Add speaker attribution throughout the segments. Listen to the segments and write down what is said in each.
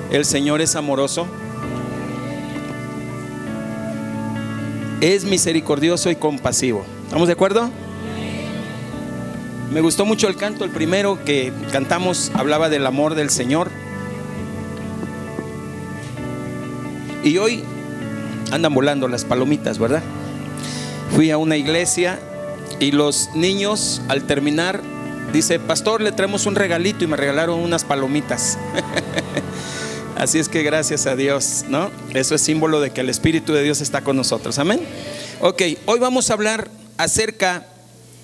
Speaker 1: El Señor es amoroso, es misericordioso y compasivo. ¿Estamos de acuerdo? Me gustó mucho el canto, el primero que cantamos hablaba del amor del Señor. Y hoy andan volando las palomitas, ¿verdad? Fui a una iglesia y los niños al terminar dice: pastor, le traemos un regalito, y me regalaron unas palomitas. Así es que gracias a Dios, ¿no? Eso es símbolo de que el Espíritu de Dios está con nosotros, amén. Ok, hoy vamos a hablar acerca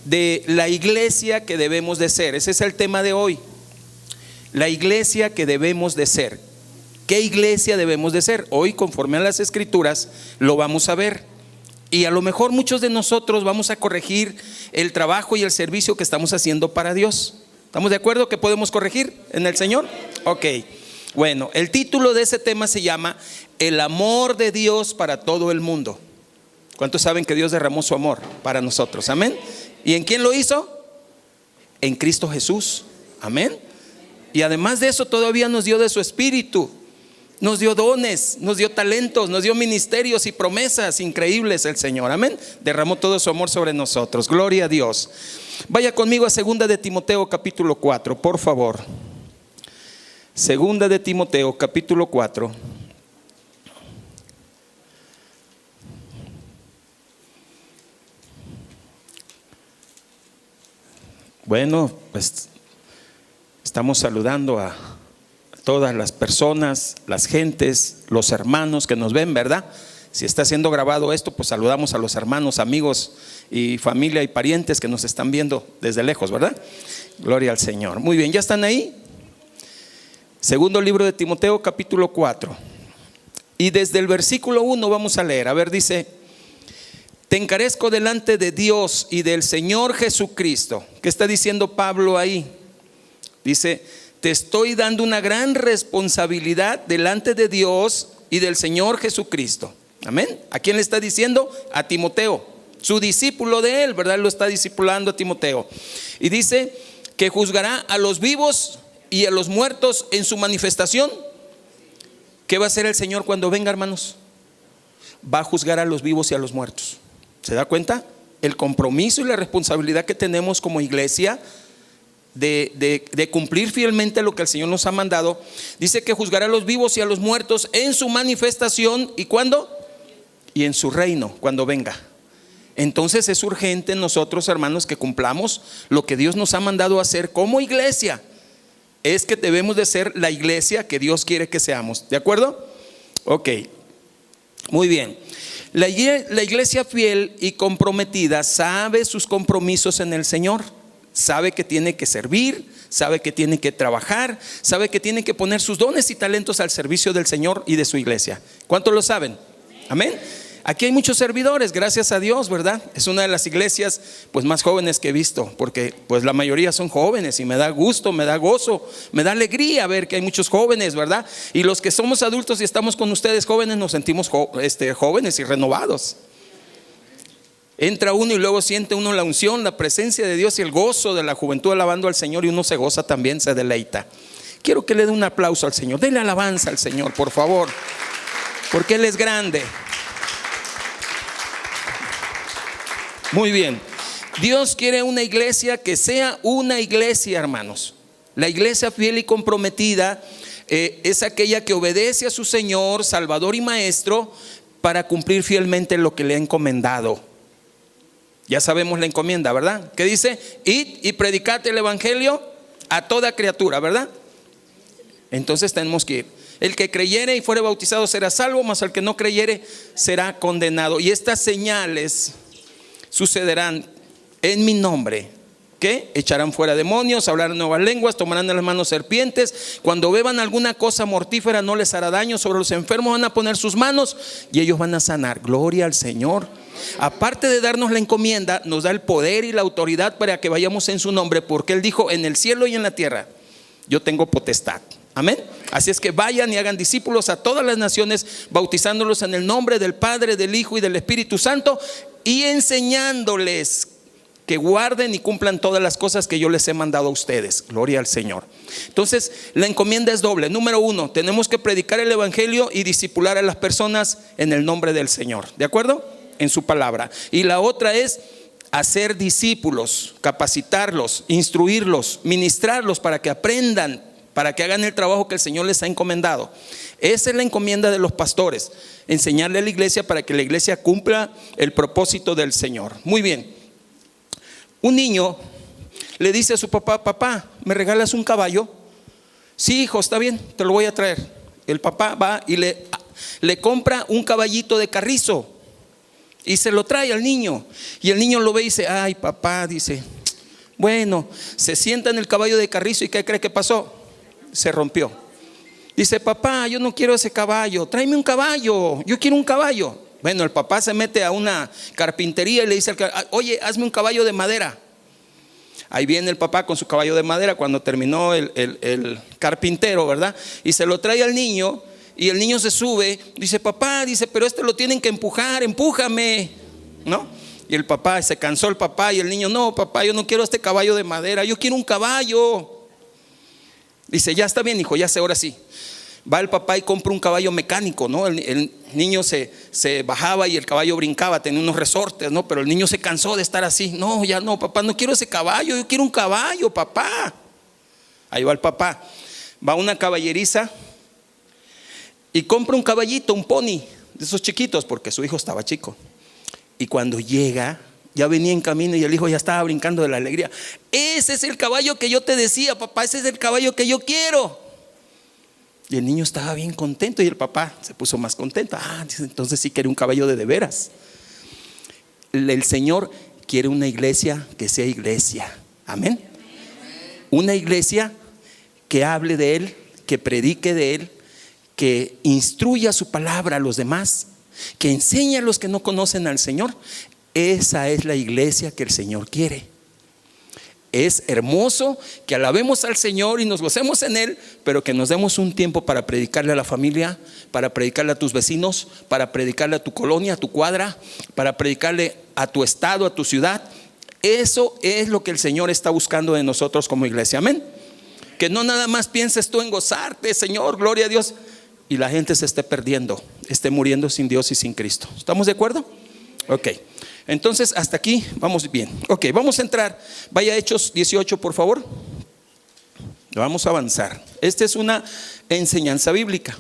Speaker 1: de la iglesia que debemos de ser. Ese es el tema de hoy. La iglesia que debemos de ser. ¿Qué iglesia debemos de ser? Hoy, conforme a las Escrituras, lo vamos a ver. Y a lo mejor muchos de nosotros vamos a corregir el trabajo y el servicio que estamos haciendo para Dios. ¿Estamos de acuerdo que podemos corregir en el Señor? Ok. Bueno, el título de ese tema se llama El amor de Dios para todo el mundo. ¿Cuántos saben que Dios derramó su amor para nosotros? Amén. ¿Y en quién lo hizo? En Cristo Jesús. Amén. Y además de eso todavía nos dio de su Espíritu. Nos dio dones, nos dio talentos, nos dio ministerios y promesas increíbles el Señor. Amén. Derramó todo su amor sobre nosotros. Gloria a Dios. Vaya conmigo a 2 de Timoteo capítulo 4, por favor. 2 de Timoteo capítulo 4. Bueno, pues estamos saludando a todas las personas, las gentes, los hermanos que nos ven, ¿verdad? Si está siendo grabado esto, pues saludamos a los hermanos, amigos y familia y parientes que nos están viendo desde lejos, ¿verdad? Gloria al Señor. Muy bien, ¿ya están ahí? Segundo libro de Timoteo capítulo 4. Y desde el versículo 1 vamos a leer. A ver, dice: te encarezco delante de Dios y del Señor Jesucristo. ¿Qué está diciendo Pablo ahí? Dice: te estoy dando una gran responsabilidad delante de Dios y del Señor Jesucristo. Amén. ¿A quién le está diciendo? A Timoteo, su discípulo de él, ¿verdad? Lo está discipulando a Timoteo. Y dice que juzgará a los vivos y a los muertos en su manifestación. ¿Qué va a hacer el Señor cuando venga, hermanos? Va a juzgar a los vivos y a los muertos. ¿Se da cuenta? El compromiso y la responsabilidad que tenemos como iglesia de cumplir fielmente lo que el Señor nos ha mandado. Dice que juzgará a los vivos y a los muertos en su manifestación. ¿Y cuándo? Y en su reino, cuando venga. Entonces es urgente en nosotros, hermanos, que cumplamos lo que Dios nos ha mandado a hacer como iglesia. Es que debemos de ser la iglesia que Dios quiere que seamos. ¿De acuerdo? Ok, muy bien. La iglesia fiel y comprometida sabe sus compromisos en el Señor. Sabe que tiene que servir, sabe que tiene que trabajar, sabe que tiene que poner sus dones y talentos al servicio del Señor y de su iglesia. ¿Cuántos lo saben? Amén. Aquí hay muchos servidores, gracias a Dios, ¿verdad? Es una de las iglesias pues más jóvenes que he visto, porque pues la mayoría son jóvenes y me da gusto, me da gozo, me da alegría ver que hay muchos jóvenes, ¿verdad? Y los que somos adultos y estamos con ustedes jóvenes nos sentimos jóvenes y renovados. Entra uno y luego siente uno la unción, la presencia de Dios y el gozo de la juventud alabando al Señor, y uno se goza también, se deleita. Quiero que le dé un aplauso al Señor. Denle alabanza al Señor, por favor, porque Él es grande. Muy bien. Dios quiere una iglesia que sea una iglesia, hermanos. La iglesia fiel y comprometida es aquella que obedece a su Señor, Salvador y Maestro, para cumplir fielmente lo que le ha encomendado. Ya sabemos la encomienda, ¿verdad? ¿Qué dice? Id y predicad el evangelio a toda criatura, ¿verdad? Entonces tenemos que ir. El que creyere y fuere bautizado será salvo, mas el que no creyere será condenado. Y estas señales sucederán en mi nombre. ¿Qué? Echarán fuera demonios, hablarán nuevas lenguas, tomarán en las manos serpientes. Cuando beban alguna cosa mortífera no les hará daño. Sobre los enfermos van a poner sus manos y ellos van a sanar. Gloria al Señor. Aparte de darnos la encomienda, nos da el poder y la autoridad para que vayamos en su nombre, porque Él dijo: en el cielo y en la tierra yo tengo potestad. Amén. Así es que vayan y hagan discípulos a todas las naciones, bautizándolos en el nombre del Padre, del Hijo y del Espíritu Santo, y enseñándoles que guarden y cumplan todas las cosas que yo les he mandado a ustedes. Gloria al Señor. Entonces la encomienda es doble. Número uno, tenemos que predicar el evangelio y discipular a las personas en el nombre del Señor, ¿de acuerdo? En su palabra. Y la otra es hacer discípulos, capacitarlos, instruirlos, ministrarlos para que aprendan, para que hagan el trabajo que el Señor les ha encomendado. Esa es la encomienda de los pastores, enseñarle a la iglesia para que la iglesia cumpla el propósito del Señor. Muy bien. Un niño le dice a su papá: papá, ¿me regalas un caballo? Sí, hijo, está bien, te lo voy a traer. El papá va y le compra un caballito de carrizo y se lo trae al niño. Y el niño lo ve y dice: ay, papá, dice, bueno, se sienta en el caballo de carrizo y ¿qué cree que pasó? Se rompió. Dice: papá, yo no quiero ese caballo, tráeme un caballo, yo quiero un caballo. Bueno, el papá se mete a una carpintería y le dice al caballo: oye, hazme un caballo de madera. Ahí viene el papá con su caballo de madera cuando terminó el carpintero, ¿verdad? Y se lo trae al niño y el niño se sube. Dice: papá, dice, pero lo tienen que empujar, empújame, ¿no? Y el papá, se cansó el papá y el niño: no, papá, yo no quiero este caballo de madera, yo quiero un caballo. Dice: ya está bien, hijo, ya sé, ahora sí. Va el papá y compra un caballo mecánico, ¿no? El niño se bajaba y el caballo brincaba, tenía unos resortes, ¿no? Pero el niño se cansó de estar así. No, ya no, papá, no quiero ese caballo, yo quiero un caballo, papá. Ahí va el papá, va a una caballeriza y compra un caballito, un pony de esos chiquitos, porque su hijo estaba chico. Y cuando llega, ya venía en camino y el hijo ya estaba brincando de la alegría. Ese es el caballo que yo te decía, papá, ese es el caballo que yo quiero. Y el niño estaba bien contento y el papá se puso más contento. Entonces sí quiere un caballo de veras. El Señor quiere una iglesia que sea iglesia. Amén. Una iglesia que hable de Él, que predique de Él, que instruya su palabra a los demás, que enseñe a los que no conocen al Señor. Esa es la iglesia que el Señor quiere. Es hermoso que alabemos al Señor y nos gocemos en Él, pero que nos demos un tiempo para predicarle a la familia, para predicarle a tus vecinos, para predicarle a tu colonia, a tu cuadra, para predicarle a tu estado, a tu ciudad. Eso es lo que el Señor está buscando de nosotros como iglesia. Amén. Que no nada más pienses tú en gozarte, Señor, gloria a Dios, y la gente se esté perdiendo, esté muriendo sin Dios y sin Cristo. ¿Estamos de acuerdo? Ok. Entonces hasta aquí vamos bien. Ok, vamos a entrar. Vaya a Hechos 18, por favor. Vamos a avanzar. Esta es una enseñanza bíblica.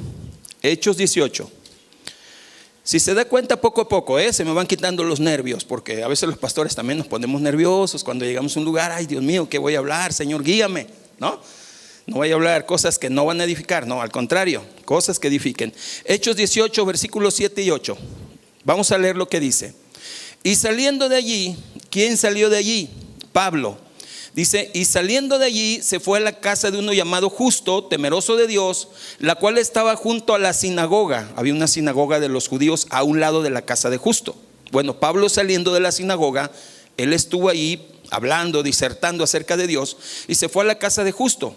Speaker 1: Hechos 18. Si se da cuenta, poco a poco se me van quitando los nervios, porque a veces los pastores también nos ponemos nerviosos cuando llegamos a un lugar. Ay, Dios mío, ¿qué voy a hablar? Señor, guíame, ¿no? No voy a hablar cosas que no van a edificar, no, al contrario, cosas que edifiquen. Hechos 18, versículos 7 y 8. Vamos a leer lo que dice. Y saliendo de allí, ¿quién salió de allí? Pablo. Dice: y saliendo de allí se fue a la casa de uno llamado Justo, temeroso de Dios, la cual estaba junto a la sinagoga. Había una sinagoga de los judíos a un lado de la casa de Justo. Bueno, Pablo, saliendo de la sinagoga, él estuvo ahí hablando, disertando acerca de Dios, y se fue a la casa de Justo.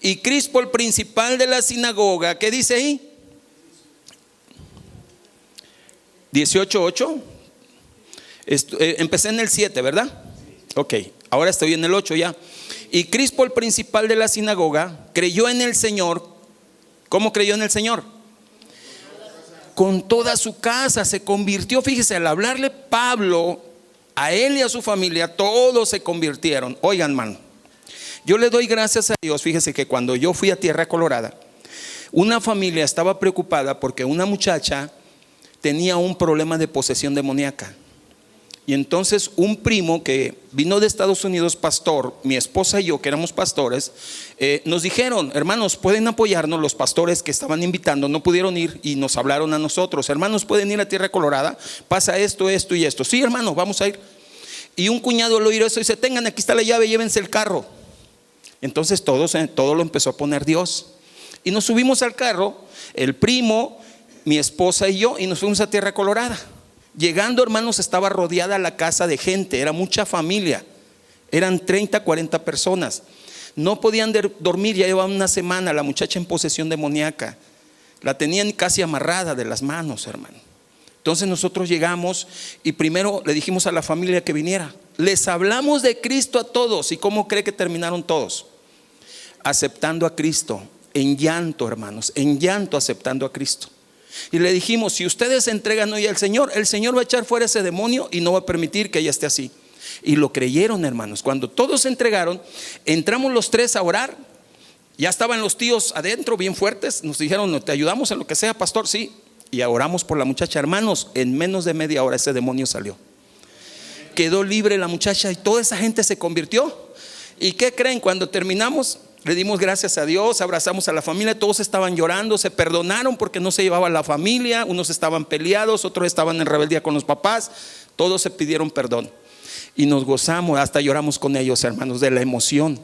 Speaker 1: Y Crispo, el principal de la sinagoga, ¿qué dice ahí? 18:8. Empecé en el 7, ¿verdad? Ok, ahora estoy en el 8 ya. Y Crispo, el principal de la sinagoga, creyó en el Señor. ¿Cómo creyó en el Señor? Con toda su casa se convirtió. Fíjese, al hablarle Pablo a él y a su familia, todos se convirtieron. Oigan, hermano, yo le doy gracias a Dios. Fíjese que cuando yo fui a Tierra Colorada, una familia estaba preocupada porque una muchacha tenía un problema de posesión demoníaca. Y entonces un primo que vino de Estados Unidos, pastor, mi esposa y yo, que éramos pastores, nos dijeron: hermanos, pueden apoyarnos. Los pastores que estaban invitando no pudieron ir y nos hablaron a nosotros: hermanos, pueden ir a Tierra Colorada, pasa esto, esto y esto. Sí, hermano, vamos a ir. Y un cuñado al oír eso dice: tengan, aquí está la llave, llévense el carro. Entonces todo lo empezó a poner Dios. Y nos subimos al carro, el primo, mi esposa y yo, y nos fuimos a Tierra Colorada. Llegando, hermanos, estaba rodeada la casa de gente, era mucha familia, eran 30, 40 personas. No podían dormir, ya llevaban una semana la muchacha en posesión demoníaca. La tenían casi amarrada de las manos, hermano. Entonces nosotros llegamos y primero le dijimos a la familia que viniera. les hablamos de Cristo a todos. ¿Y cómo cree que terminaron todos? Aceptando a Cristo, en llanto, hermanos, en llanto, aceptando a Cristo. Y le dijimos, si ustedes se entregan hoy al Señor, el Señor va a echar fuera ese demonio y no va a permitir que ella esté así. Y lo creyeron, hermanos. Cuando todos se entregaron, entramos los tres a orar. Ya estaban los tíos adentro bien fuertes. Nos dijeron, ¿te ayudamos en lo que sea, pastor? Sí. Y oramos por la muchacha, hermanos. En menos de media hora ese demonio salió. Quedó libre la muchacha y toda esa gente se convirtió. ¿Y qué creen? Cuando terminamos, le dimos gracias a Dios, abrazamos a la familia. Todos estaban llorando, se perdonaron porque no se llevaba la familia. Unos estaban peleados, otros estaban en rebeldía con los papás. Todos se pidieron perdón y nos gozamos, hasta lloramos con ellos, hermanos, de la emoción.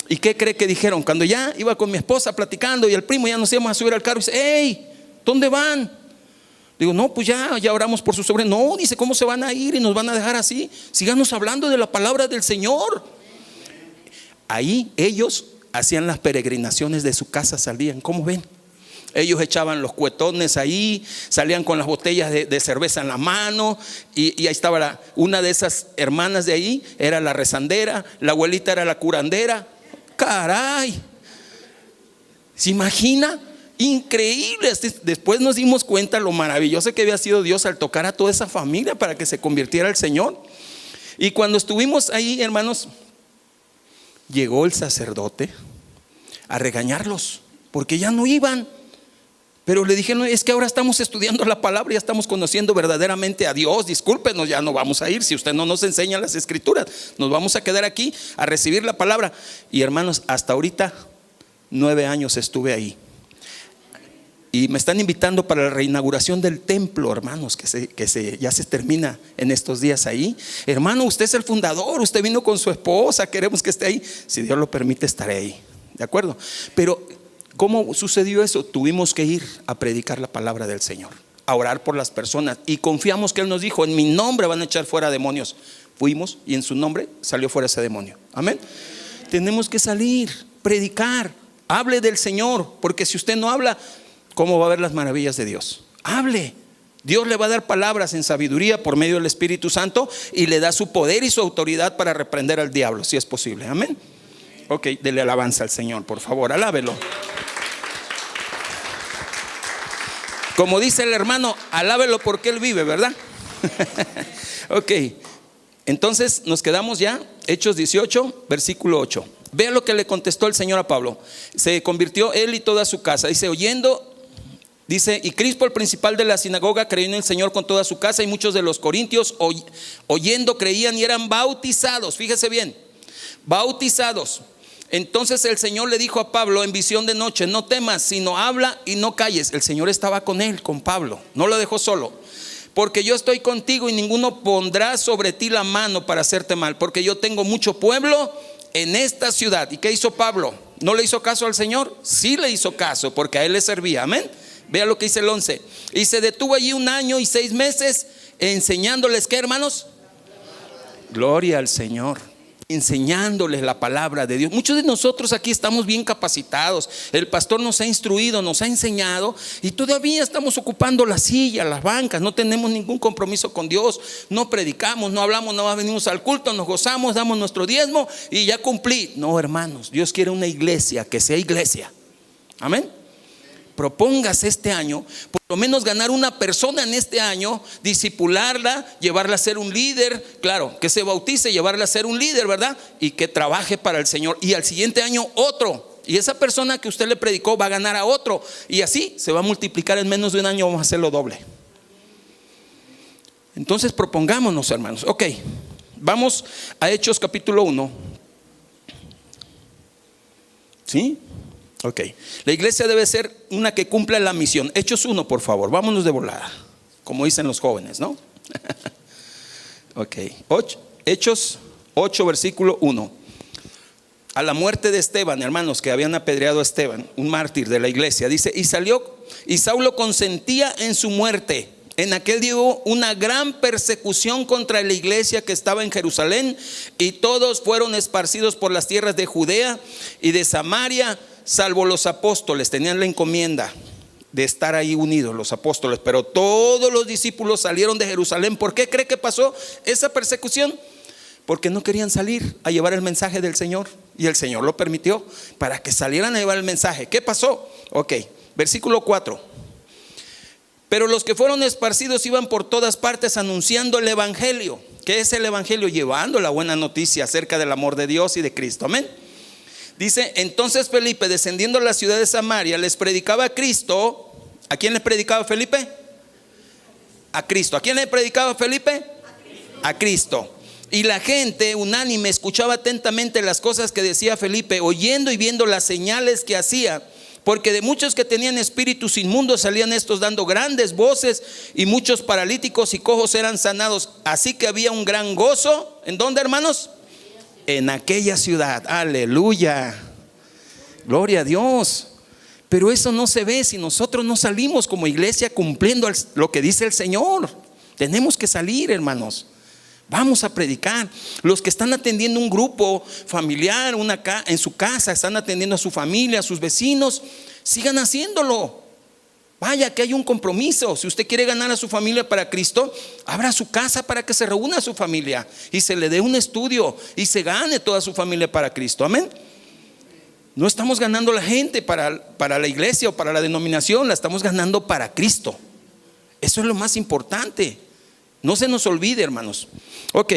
Speaker 1: ¿Y qué cree que dijeron? Cuando ya iba con mi esposa platicando y el primo ya nos íbamos a subir al carro, dice, hey, ¿dónde van? Digo, no, pues ya oramos por su sobrino. No, dice, ¿cómo se van a ir y nos van a dejar así? Síganos hablando de la palabra del Señor. Ahí ellos hacían las peregrinaciones de su casa, salían, ¿cómo ven? Ellos echaban los cuetones ahí, salían con las botellas de cerveza en la mano. Y ahí estaba una de esas hermanas de ahí, era la rezandera, la abuelita era la curandera. Caray, ¿se imagina? Increíble. Después nos dimos cuenta lo maravilloso que había sido Dios al tocar a toda esa familia para que se convirtiera al Señor. Y cuando estuvimos ahí, hermanos, llegó el sacerdote a regañarlos porque ya no iban. Pero le dijeron, es que ahora estamos estudiando la palabra, ya estamos conociendo verdaderamente a Dios. Discúlpenos, ya no vamos a ir si usted no nos enseña las escrituras. Nos vamos a quedar aquí a recibir la palabra. Y hermanos, hasta ahorita 9 años estuve ahí. Y me están invitando para la reinauguración del templo, hermanos, ya se termina en estos días ahí. Hermano, usted es el fundador, usted vino con su esposa, queremos que esté ahí. Si Dios lo permite, estaré ahí, ¿de acuerdo? Pero ¿cómo sucedió eso? Tuvimos que ir a predicar la palabra del Señor, a orar por las personas. Y confiamos que Él nos dijo, en mi nombre van a echar fuera demonios. Fuimos y en su nombre salió fuera ese demonio. Amén. Tenemos que salir, predicar, hable del Señor. Porque si usted no habla, ¿cómo va a ver las maravillas de Dios? Hable. Dios le va a dar palabras en sabiduría por medio del Espíritu Santo. Y le da su poder y su autoridad para reprender al diablo, si es posible. Amén. Ok, dele alabanza al Señor, por favor, alábelo. Como dice el hermano, alábelo porque Él vive, ¿verdad? Ok, entonces nos quedamos ya, Hechos 18, versículo 8. Vea lo que le contestó el Señor a Pablo. Se convirtió él y toda su casa. Dice, dice, y Crispo, el principal de la sinagoga, creyó en el Señor con toda su casa. Y muchos de los corintios oyendo creían y eran bautizados. Fíjese bien, bautizados. Entonces el Señor le dijo a Pablo en visión de noche, no temas, sino habla y no calles. El Señor estaba con él, con Pablo, no lo dejó solo. Porque yo estoy contigo y ninguno pondrá sobre ti la mano para hacerte mal. Porque yo tengo mucho pueblo en esta ciudad. ¿Y qué hizo Pablo? ¿No le hizo caso al Señor? Sí le hizo caso, porque a él le servía. Amén. Vea lo que dice el 11. Y se detuvo allí 1 año y 6 meses enseñándoles, ¿qué, hermanos? Gloria al Señor. Enseñándoles la palabra de Dios. Muchos de nosotros aquí estamos bien capacitados. El pastor nos ha instruido, nos ha enseñado, y todavía estamos ocupando la silla, las bancas. No tenemos ningún compromiso con Dios. No predicamos, no hablamos, no venimos al culto, nos gozamos, damos nuestro diezmo y ya cumplí. No, hermanos, Dios quiere una iglesia que sea iglesia. Amén. Propóngase este año, por lo menos ganar una persona en este año, discipularla, llevarla a ser un líder, claro, que se bautice, llevarla a ser un líder, ¿verdad? Y que trabaje para el Señor. Y al siguiente año otro. Y esa persona que usted le predicó va a ganar a otro. Y así se va a multiplicar en menos de 1 año, vamos a hacerlo doble. Entonces propongámonos, hermanos. Ok, vamos a Hechos capítulo 1. ¿Sí? Ok, la iglesia debe ser una que cumpla la misión. Hechos 1, por favor, vámonos de volada, como dicen los jóvenes, ¿no? Ok, Hechos 8, versículo 1. A la muerte de Esteban, hermanos, que habían apedreado a Esteban, un mártir de la iglesia, dice, y salió, y Saulo consentía en su muerte. En aquel día hubo una gran persecución contra la iglesia que estaba en Jerusalén, y todos fueron esparcidos por las tierras de Judea y de Samaria, salvo los apóstoles. Tenían la encomienda de estar ahí unidos los apóstoles, pero todos los discípulos salieron de Jerusalén. ¿Por qué cree que pasó esa persecución? porque no querían salir a llevar el mensaje del Señor. Y el Señor lo permitió para que salieran a llevar el mensaje. ¿Qué pasó? Ok, versículo 4. Pero los que fueron esparcidos iban por todas partes anunciando el evangelio. ¿Qué es el evangelio? Llevando la buena noticia acerca del amor de Dios y de Cristo. Amén. Dice, entonces Felipe, descendiendo a la ciudad de Samaria, les predicaba a Cristo. ¿A quién le predicaba Felipe? A Cristo. ¿A quién le predicaba Felipe? A Cristo. Y la gente unánime escuchaba atentamente las cosas que decía Felipe, oyendo y viendo las señales que hacía, porque de muchos que tenían espíritus inmundos salían estos dando grandes voces, y muchos paralíticos y cojos eran sanados. Así que había un gran gozo. ¿En dónde, hermanos? En aquella ciudad. Aleluya, gloria a Dios. Pero eso no se ve si nosotros no salimos como iglesia cumpliendo lo que dice el Señor. Tenemos que salir, hermanos. Vamos a predicar. Los que están atendiendo un grupo familiar en su casa, están atendiendo a su familia, a sus vecinos, sigan haciéndolo. Vaya que hay un compromiso. Si usted quiere ganar a su familia para Cristo, abra su casa para que se reúna a su familia y se le dé un estudio y se gane toda su familia para Cristo. Amén. No estamos ganando la gente para la iglesia o para la denominación, la estamos ganando para Cristo. Eso es lo más importante. No se nos olvide, hermanos. Ok,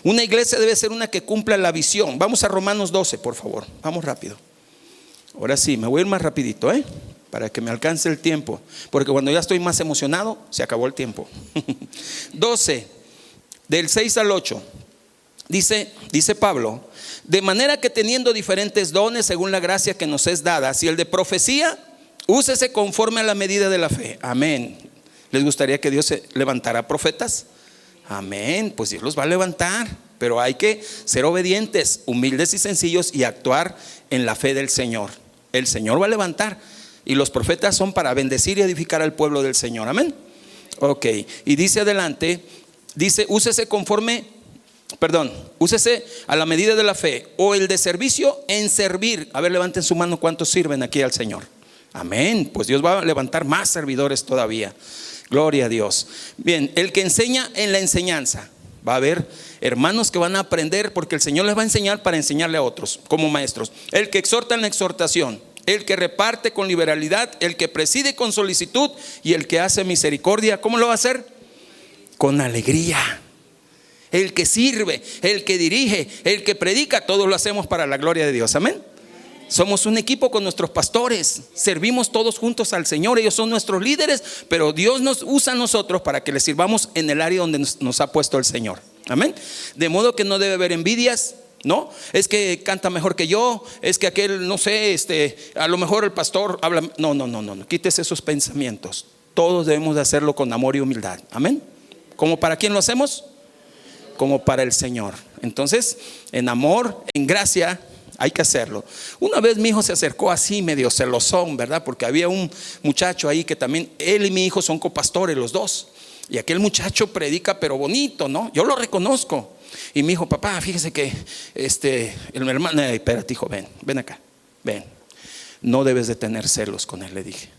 Speaker 1: una iglesia debe ser una que cumpla la visión. Vamos a Romanos 12, por favor. Vamos rápido. Ahora sí, me voy a ir más rapidito, para que me alcance el tiempo, porque cuando ya estoy más emocionado, se acabó el tiempo. 12, del 6 al 8. Dice Pablo, de manera que teniendo diferentes dones según la gracia que nos es dada, si el de profecía, úsese conforme a la medida de la fe. Amén. ¿Les gustaría que Dios levantara profetas? Amén, pues Dios los va a levantar, pero hay que ser obedientes, humildes y sencillos y actuar en la fe del Señor. El Señor va a levantar, y los profetas son para bendecir y edificar al pueblo del Señor. Amén. Ok, y dice adelante, dice, úsese a la medida de la fe, o el de servicio en servir. A ver, levanten su mano, ¿cuántos sirven aquí al Señor? Amén, pues Dios va a levantar más servidores todavía. Gloria a Dios. Bien, el que enseña en la enseñanza. Va a haber hermanos que van a aprender, porque el Señor les va a enseñar para enseñarle a otros como maestros. El que exhorta en la exhortación, el que reparte con liberalidad, el que preside con solicitud, y el que hace misericordia. ¿Cómo lo va a hacer? Con alegría. El que sirve, el que dirige, el que predica, todos lo hacemos para la gloria de Dios. Amén. Somos un equipo con nuestros pastores, servimos todos juntos al Señor. Ellos son nuestros líderes, pero Dios nos usa a nosotros para que le sirvamos en el área donde nos ha puesto el Señor. Amén. De modo que no debe haber envidias. No, es que canta mejor que yo, es que aquel, no sé, a lo mejor el pastor habla. No, quites esos pensamientos. Todos debemos de hacerlo con amor y humildad. Amén. ¿Cómo para quién lo hacemos? Como para el Señor. Entonces, en amor, en gracia, hay que hacerlo. Una vez mi hijo se acercó así medio celosón, ¿verdad? Porque había un muchacho ahí que también, él y mi hijo son copastores los dos. Y aquel muchacho predica pero bonito, ¿no? Yo lo reconozco. Y mi hijo, papá, fíjese que el hermano, espérate hijo, ven acá, ven. No debes de tener celos con él, le dije.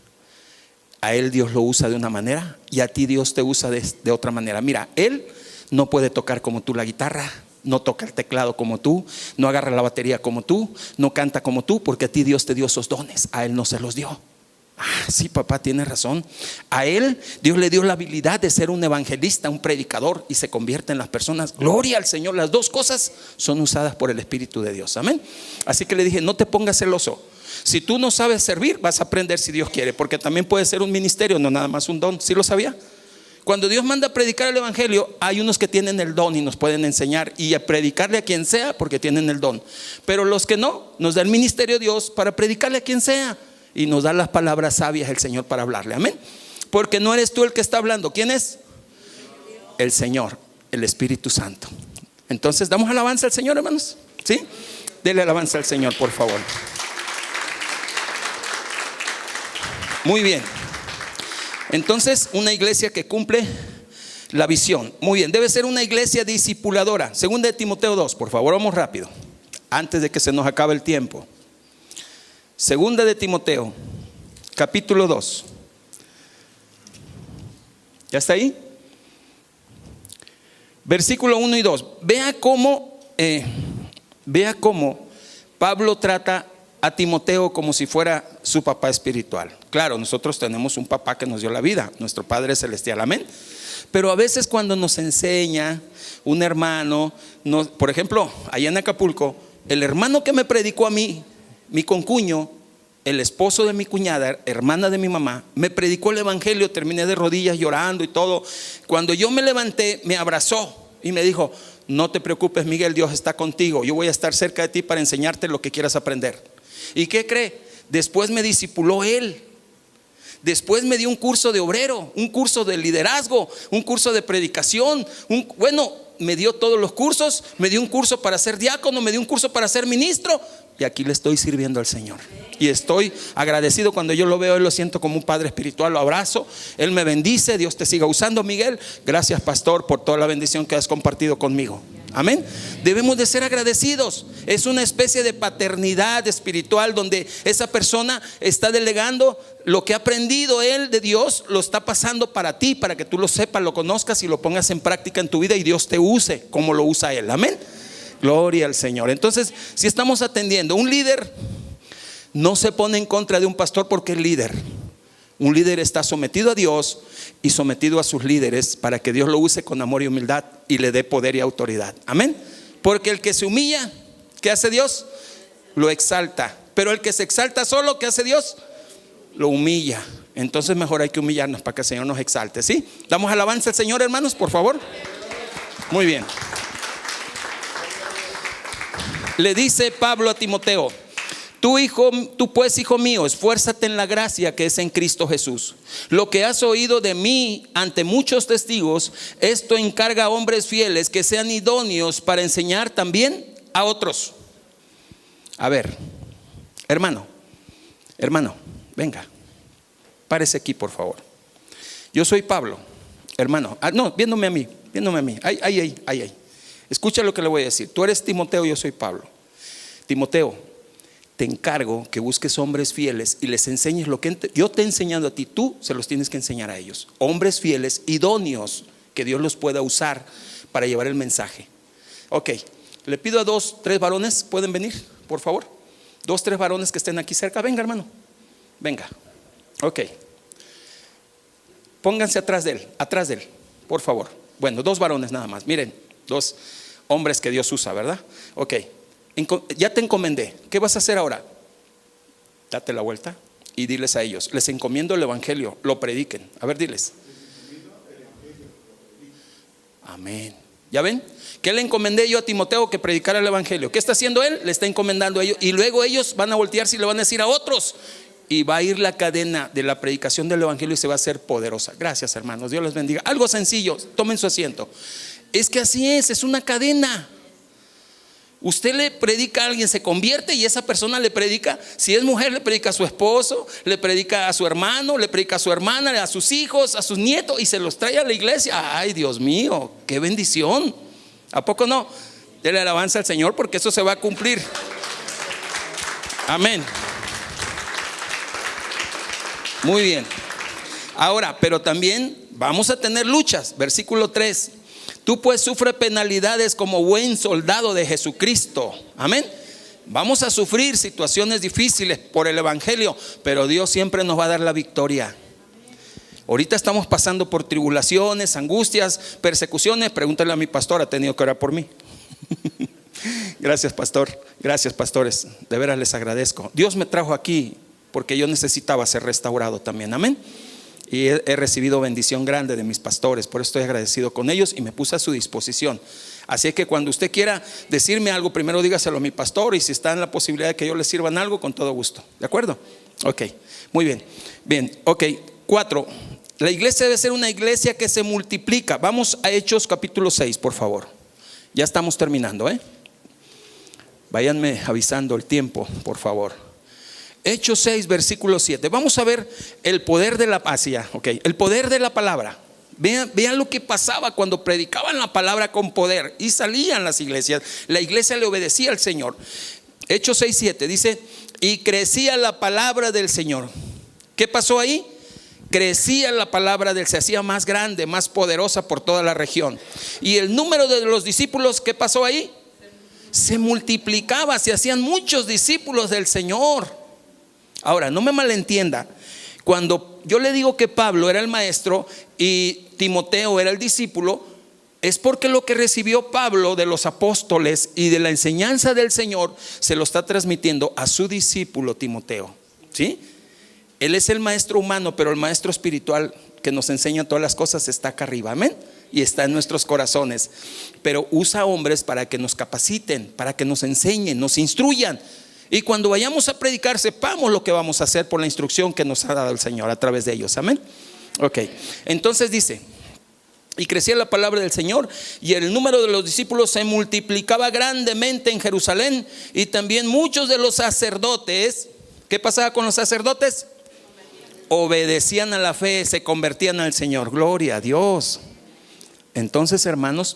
Speaker 1: A él Dios lo usa de una manera y a ti Dios te usa de otra manera. Mira, él no puede tocar como tú la guitarra, no toca el teclado como tú, no agarra la batería como tú, no canta como tú, porque a ti Dios te dio esos dones, a él no se los dio. Sí, papá, tiene razón. A él Dios le dio la habilidad de ser un evangelista, un predicador, y se convierte en las personas. Gloria al Señor. Las dos cosas son usadas por el Espíritu de Dios. Amén. Así que le dije, no te pongas celoso. Si tú no sabes servir, vas a aprender si Dios quiere, porque también puede ser un ministerio, no nada más un don. ¿Sí lo sabía? Cuando Dios manda a predicar el evangelio, hay unos que tienen el don y nos pueden enseñar y a predicarle a quien sea porque tienen el don. Pero los que no, nos da el ministerio Dios para predicarle a quien sea, y nos da las palabras sabias el Señor para hablarle. Amén. Porque no eres tú el que está hablando. ¿Quién es? El Señor, el Espíritu Santo. Entonces, ¿damos alabanza al Señor, hermanos? ¿Sí? Dele alabanza al Señor, por favor. Muy bien. Entonces, una iglesia que cumple la visión. Muy bien, debe ser una iglesia discipuladora. Segunda de Timoteo 2, por favor, vamos rápido, antes de que se nos acabe el tiempo. Segunda de Timoteo, capítulo 2. ¿Ya está ahí? Versículo 1 y 2. Vea cómo vea cómo Pablo trata a Timoteo como si fuera su papá espiritual. Claro, nosotros tenemos un papá que nos dio la vida, nuestro Padre Celestial, amén. Pero a veces cuando nos enseña un hermano, por ejemplo, allá en Acapulco, el hermano que me predicó a mí, mi concuño, el esposo de mi cuñada, hermana de mi mamá, me predicó el evangelio. Terminé de rodillas llorando y todo. Cuando yo me levanté, me abrazó y me dijo: no te preocupes, Miguel, Dios está contigo, yo voy a estar cerca de ti para enseñarte lo que quieras aprender. ¿Y qué cree? Después me discipuló él. Después me dio un curso de obrero, un curso de liderazgo, un curso de predicación, me dio todos los cursos. Me dio un curso para ser diácono, me dio un curso para ser ministro, y aquí le estoy sirviendo al Señor. Y estoy agradecido. Cuando yo lo veo, él lo siento como un padre espiritual, lo abrazo, él me bendice. Dios te siga usando, Miguel. Gracias, pastor, por toda la bendición que has compartido conmigo. Amén. Debemos de ser agradecidos. Es una especie de paternidad espiritual donde esa persona está delegando lo que ha aprendido él de Dios, lo está pasando para ti, para que tú lo sepas, lo conozcas y lo pongas en práctica en tu vida, y Dios te use como lo usa él. Amén. Gloria al Señor. Entonces, si estamos atendiendo, un líder no se pone en contra de un pastor porque es líder. Un líder está sometido a Dios y sometido a sus líderes para que Dios lo use con amor y humildad y le dé poder y autoridad. Amén. Porque el que se humilla, ¿qué hace Dios? Lo exalta. Pero el que se exalta solo, ¿qué hace Dios? Lo humilla. Entonces mejor hay que humillarnos para que el Señor nos exalte. ¿Sí? Damos alabanza al Señor, hermanos, por favor. Muy bien. Le dice Pablo a Timoteo: tú pues, hijo mío, esfuérzate en la gracia que es en Cristo Jesús. Lo que has oído de mí ante muchos testigos, esto encarga a hombres fieles que sean idóneos para enseñar también a otros. A ver, hermano, venga, párese aquí, por favor. Yo soy Pablo, hermano. No, viéndome a mí. Ahí. Escucha lo que le voy a decir. Tú eres Timoteo, yo soy Pablo. Timoteo, te encargo que busques hombres fieles y les enseñes lo que yo te he enseñado a ti. Tú se los tienes que enseñar a ellos. Hombres fieles, idóneos, que Dios los pueda usar para llevar el mensaje. Ok, le pido a 2, 3 varones, ¿pueden venir, por favor? 2, 3 varones que estén aquí cerca. Venga, hermano, venga. Ok, pónganse atrás de él, por favor. Bueno, 2 varones nada más. Miren, 2 hombres que Dios usa, ¿verdad? Ok, ya te encomendé. ¿Qué vas a hacer ahora? Date la vuelta y diles a ellos: les encomiendo el evangelio, lo prediquen. A ver, diles. Amén. ¿Ya ven? ¿Qué le encomendé yo a Timoteo? Que predicara el evangelio. ¿Qué está haciendo él? Le está encomendando a ellos. Y luego ellos van a voltearse y le van a decir a otros. Y va a ir la cadena de la predicación del evangelio y se va a hacer poderosa. Gracias, hermanos, Dios les bendiga. Algo sencillo, tomen su asiento. Es que así es una cadena. Usted le predica a alguien, se convierte, y esa persona le predica. Si es mujer, le predica a su esposo, le predica a su hermano, le predica a su hermana, a sus hijos, a sus nietos, y se los trae a la iglesia. Ay, Dios mío, qué bendición. ¿A poco no? Dele alabanza al Señor, porque eso se va a cumplir. Amén. Muy bien. Ahora, pero también vamos a tener luchas. Versículo 3. Tú pues sufre penalidades como buen soldado de Jesucristo. Amén. Vamos a sufrir situaciones difíciles por el evangelio, pero Dios siempre nos va a dar la victoria. Ahorita estamos pasando por tribulaciones, angustias, persecuciones. Pregúntale a mi pastor, ha tenido que orar por mí. Gracias, pastor. Gracias, pastores. De veras les agradezco. Dios me trajo aquí porque yo necesitaba ser restaurado también. Amén. Y he recibido bendición grande de mis pastores. Por eso estoy agradecido con ellos y me puse a su disposición. Así que cuando usted quiera decirme algo, primero dígaselo a mi pastor, y si está en la posibilidad de que yo le sirva en algo, con todo gusto. ¿De acuerdo? Ok, muy bien. Bien, ok. 4. La iglesia debe ser una iglesia que se multiplica. Vamos a Hechos capítulo 6, por favor. Ya estamos terminando, Váyanme avisando el tiempo, por favor. Hechos 6, versículo 7. Vamos a ver el poder de la el poder de la palabra. Vean lo que pasaba cuando predicaban la palabra con poder y salían las iglesias. La iglesia le obedecía al Señor. Hechos 6, 7 dice: y crecía la palabra del Señor. ¿Qué pasó ahí? Crecía la palabra del Señor, se hacía más grande, más poderosa por toda la región. Y el número de los discípulos, ¿qué pasó ahí? Se multiplicaba, se hacían muchos discípulos del Señor. Ahora, no me malentienda. Cuando yo le digo que Pablo era el maestro y Timoteo era el discípulo, es porque lo que recibió Pablo de los apóstoles y de la enseñanza del Señor se lo está transmitiendo a su discípulo Timoteo, ¿sí? Él es el maestro humano, pero el maestro espiritual que nos enseña todas las cosas está acá arriba, amén, y está en nuestros corazones. Pero usa hombres para que nos capaciten, para que nos enseñen, nos instruyan, y cuando vayamos a predicar sepamos lo que vamos a hacer por la instrucción que nos ha dado el Señor a través de ellos, amén. Ok, entonces dice: y crecía la palabra del Señor, y el número de los discípulos se multiplicaba grandemente en Jerusalén, y también muchos de los sacerdotes. ¿Qué pasaba con los sacerdotes? Obedecían a la fe, se convertían al Señor. Gloria a Dios. Entonces, hermanos,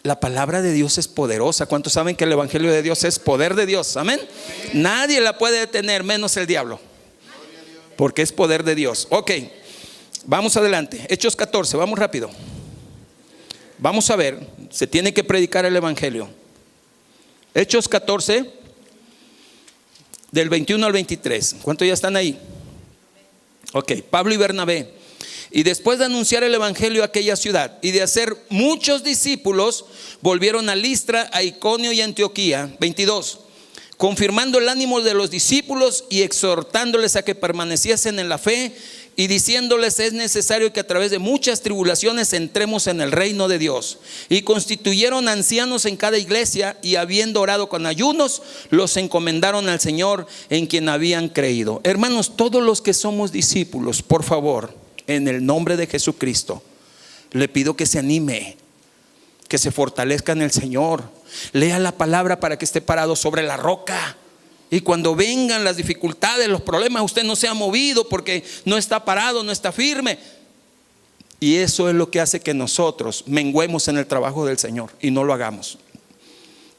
Speaker 1: la palabra de Dios es poderosa. ¿Cuántos saben que el evangelio de Dios es poder de Dios? Amén. Nadie la puede detener, menos el diablo, porque es poder de Dios. Ok, vamos adelante. Hechos 14, vamos rápido. Vamos a ver, se tiene que predicar el evangelio. Hechos 14, del 21 al 23. ¿Cuántos ya están ahí? Ok, Pablo y Bernabé. Y después de anunciar el evangelio a aquella ciudad y de hacer muchos discípulos, volvieron a Listra, a Iconio y a Antioquía. 22. Confirmando el ánimo de los discípulos y exhortándoles a que permaneciesen en la fe, y diciéndoles: es necesario que a través de muchas tribulaciones entremos en el reino de Dios. Y constituyeron ancianos en cada iglesia, y habiendo orado con ayunos, los encomendaron al Señor en quien habían creído. Hermanos, todos los que somos discípulos, por favor, en el nombre de Jesucristo, le pido que se anime, que se fortalezca en el Señor. Lea la palabra para que esté parado sobre la roca. Y cuando vengan las dificultades, los problemas, usted no se ha movido porque no está parado, no está firme. Y eso es lo que hace que nosotros menguemos en el trabajo del Señor y no lo hagamos.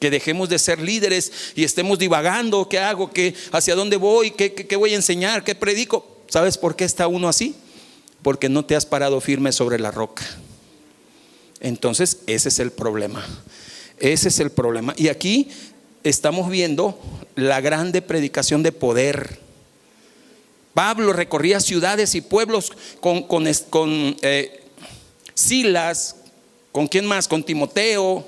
Speaker 1: Que dejemos de ser líderes y estemos divagando: ¿qué hago? ¿Hacia dónde voy? ¿Qué voy a enseñar? ¿Qué predico? ¿Sabes por qué está uno así? Porque no te has parado firme sobre la roca. Entonces ese es el problema. Ese es el problema. Y aquí estamos viendo la grande predicación de poder. Pablo recorría ciudades y pueblos con Silas, ¿con quién más? Con Timoteo,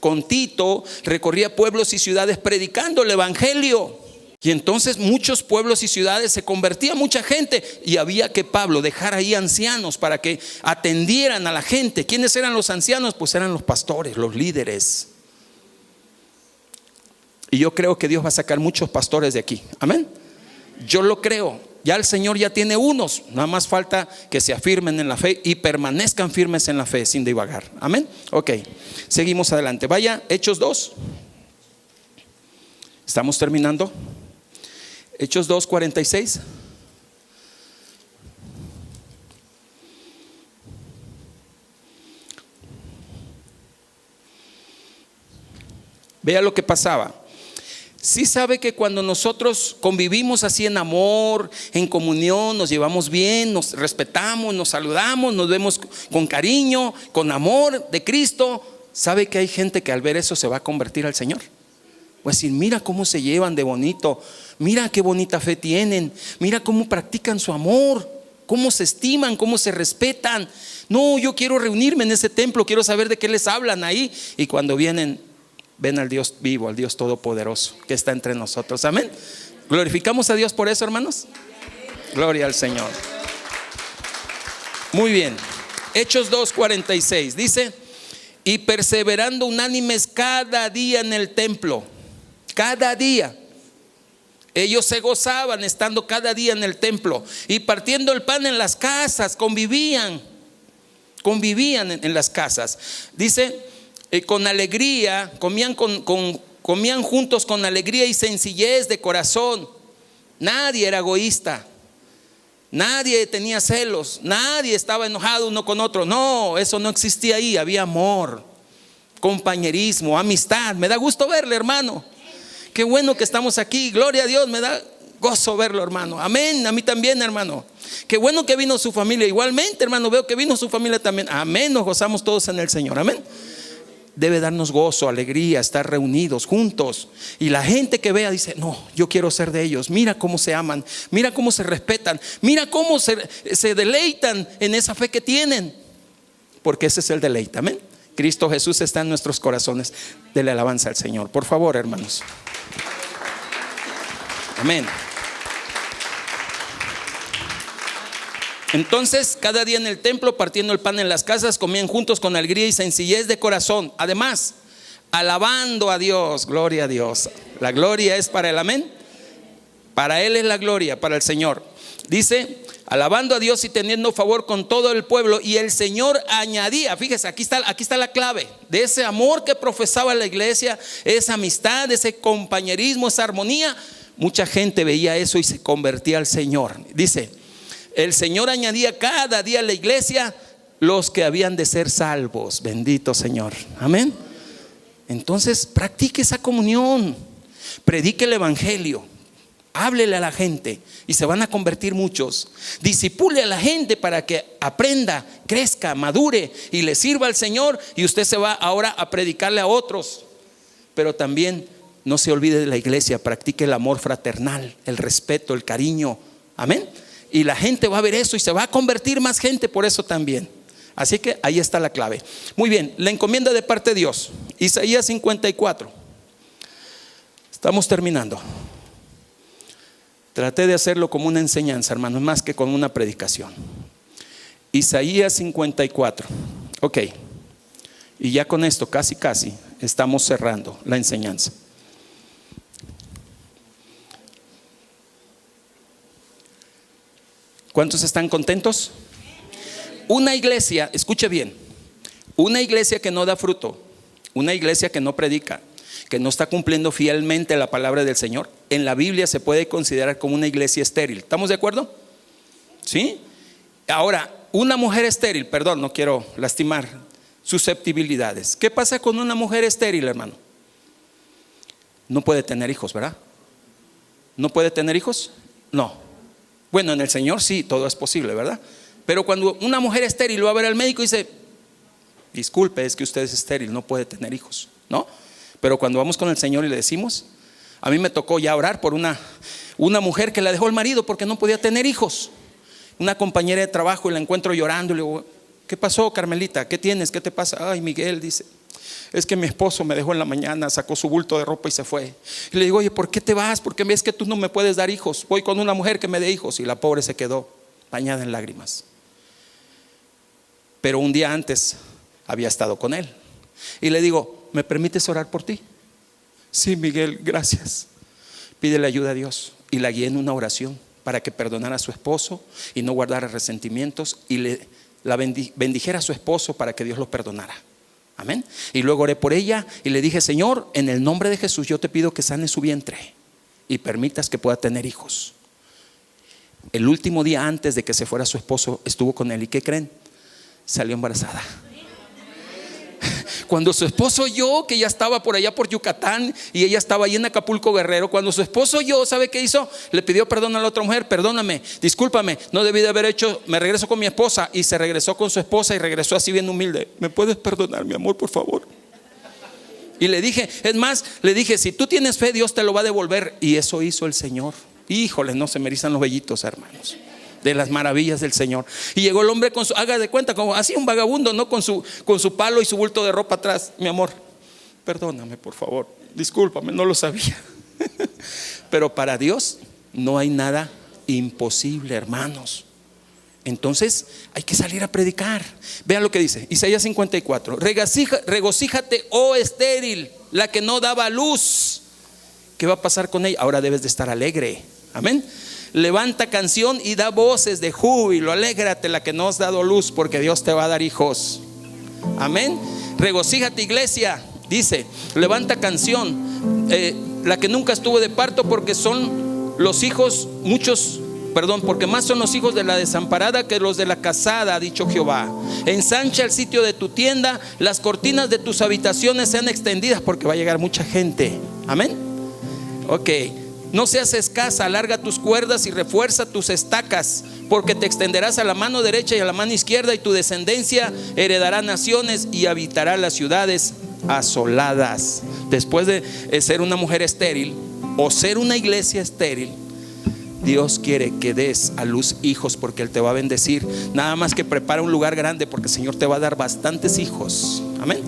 Speaker 1: con Tito. Recorría pueblos y ciudades predicando el evangelio. Y entonces muchos pueblos y ciudades se convertía mucha gente, y había que Pablo dejar ahí ancianos para que atendieran a la gente. ¿Quiénes eran los ancianos? Pues eran los pastores, los líderes. Y yo creo que Dios va a sacar muchos pastores de aquí, amén. Yo lo creo. Ya el Señor ya tiene unos, nada más falta que se afirmen en la fe y permanezcan firmes en la fe sin divagar, amén. Ok, seguimos adelante. Vaya, Hechos 2. Estamos terminando. Hechos 2, 46. Vea lo que pasaba. Sí sabe que cuando nosotros convivimos así en amor, en comunión, nos llevamos bien, nos respetamos, nos saludamos, nos vemos con cariño, con amor de Cristo. ¿Sabe que hay gente que al ver eso se va a convertir al Señor? Pues decir: mira cómo se llevan de bonito, mira qué bonita fe tienen, mira cómo practican su amor, cómo se estiman, cómo se respetan. No, yo quiero reunirme en ese templo, quiero saber de qué les hablan ahí. Y cuando vienen, ven al Dios vivo, al Dios todopoderoso que está entre nosotros, amén. ¿Glorificamos a Dios por eso, hermanos? Gloria al Señor. Muy bien. Hechos 2:46 dice: y perseverando unánimes cada día en el templo. Cada día ellos se gozaban estando cada día en el templo, y partiendo el pan en las casas, convivían en las casas. Dice: con alegría, comían juntos con alegría y sencillez de corazón. Nadie era egoísta, nadie tenía celos, nadie estaba enojado uno con otro. No, eso no existía ahí. Había amor, compañerismo, amistad. Me da gusto verle, hermano. Qué bueno que estamos aquí, gloria a Dios, me da gozo verlo, hermano. Amén, a mí también, hermano. Qué bueno que vino su familia. Igualmente, hermano, veo que vino su familia también. Amén, nos gozamos todos en el Señor, amén. debe darnos gozo, alegría, estar reunidos juntos. Y la gente que vea dice: no, yo quiero ser de ellos. Mira cómo se aman, mira cómo se respetan, mira cómo se deleitan en esa fe que tienen. Porque ese es el deleite, amén. Cristo Jesús está en nuestros corazones. Dele alabanza al Señor, por favor, hermanos. Amén. Entonces, cada día en el templo, partiendo el pan en las casas, comían juntos con alegría y sencillez de corazón. Además, alabando a Dios. Gloria a Dios. La gloria es para Él, amén. Para Él es la gloria, para el Señor. Dice: alabando a Dios y teniendo favor con todo el pueblo. Y el Señor añadía, fíjese, aquí está la clave de ese amor que profesaba la iglesia, esa amistad, ese compañerismo, esa armonía. Mucha gente veía eso y se convertía al Señor. Dice: el Señor añadía cada día a la iglesia los que habían de ser salvos. Bendito Señor, amén. Entonces, practique esa comunión, predique el evangelio, háblele a la gente y se van a convertir muchos. Disipule a la gente para que aprenda, crezca, madure y le sirva al Señor. Y usted se va ahora a predicarle a otros. Pero también no se olvide de la iglesia, practique el amor fraternal, el respeto, el cariño, amén. Y la gente va a ver eso y se va a convertir más gente por eso también. Así que ahí está la clave. Muy bien, la encomienda de parte de Dios, Isaías 54. Estamos terminando. Traté de hacerlo como una enseñanza, hermanos, más que como una predicación. Isaías 54. Ok. Y ya con esto casi estamos cerrando la enseñanza. ¿Cuántos están contentos? Una iglesia, escuche bien, una iglesia que no da fruto, una iglesia que no predica, que no está cumpliendo fielmente la palabra del Señor, en la Biblia se puede considerar como una iglesia estéril. ¿Estamos de acuerdo? ¿Sí? Ahora, una mujer estéril, perdón, no quiero lastimar susceptibilidades. ¿Qué pasa con una mujer estéril, hermano? No puede tener hijos, ¿verdad? ¿No puede tener hijos? No. Bueno, en el Señor sí, todo es posible, ¿verdad? Pero cuando una mujer estéril va a ver al médico y dice: disculpe, es que usted es estéril, no puede tener hijos, ¿no? Pero cuando vamos con el Señor y le decimos, a mí me tocó ya orar por una mujer que la dejó el marido porque no podía tener hijos. Una compañera de trabajo, y la encuentro llorando y le digo: ¿qué pasó, Carmelita? ¿Qué tienes? ¿Qué te pasa? Ay, Miguel, dice, es que mi esposo me dejó en la mañana, sacó su bulto de ropa y se fue. Y le digo: oye, ¿por qué te vas? Porque ves que tú no me puedes dar hijos. Voy con una mujer que me dé hijos. Y la pobre se quedó bañada en lágrimas. Pero un día antes había estado con él. Y le digo: ¿me permites orar por ti? Sí, Miguel, gracias. Pídele ayuda a Dios. Y la guié en una oración para que perdonara a su esposo y no guardara resentimientos, y la bendijera a su esposo para que Dios lo perdonara. Amén. Y luego oré por ella y le dije: Señor, en el nombre de Jesús yo te pido que sane su vientre y permitas que pueda tener hijos. El último día antes de que se fuera su esposo estuvo con él, ¿y qué creen? Salió embarazada. Cuando su esposo oyó que ya estaba por allá por Yucatán y ella estaba ahí en Acapulco, Guerrero, cuando su esposo oyó, ¿sabe qué hizo? Le pidió perdón a la otra mujer: perdóname, discúlpame, no debí de haber hecho, me regreso con mi esposa. Y se regresó con su esposa y regresó así bien humilde: ¿me puedes perdonar, mi amor, por favor? Y le dije, es más, le dije: si tú tienes fe, Dios te lo va a devolver. Y eso hizo el Señor. Híjole, no se me erizan los vellitos, hermanos, de las maravillas del Señor. Y llegó el hombre con su, haga de cuenta, como así un vagabundo, ¿no? Con su palo y su bulto de ropa atrás: mi amor, perdóname, por favor, discúlpame, no lo sabía. Pero para Dios no hay nada imposible, hermanos. Entonces hay que salir a predicar. Vean lo que dice Isaías 54. Regocíjate, oh estéril, la que no daba luz. ¿Qué va a pasar con ella? Ahora debes de estar alegre. Amén. Levanta canción y da voces de júbilo. Alégrate, la que no has dado luz, porque Dios te va a dar hijos. Amén. Regocíjate, iglesia. Dice: levanta canción, la que nunca estuvo de parto, porque son los hijos muchos, porque más son los hijos de la desamparada que los de la casada, ha dicho Jehová. Ensancha el sitio de tu tienda, las cortinas de tus habitaciones sean extendidas, porque va a llegar mucha gente. Amén. Ok. No seas escasa, alarga tus cuerdas y refuerza tus estacas, porque te extenderás a la mano derecha y a la mano izquierda, y tu descendencia heredará naciones y habitará las ciudades asoladas. Después de ser una mujer estéril o ser una iglesia estéril, Dios quiere que des a luz hijos, porque Él te va a bendecir. Nada más que prepara un lugar grande, porque el Señor te va a dar bastantes hijos. Amén.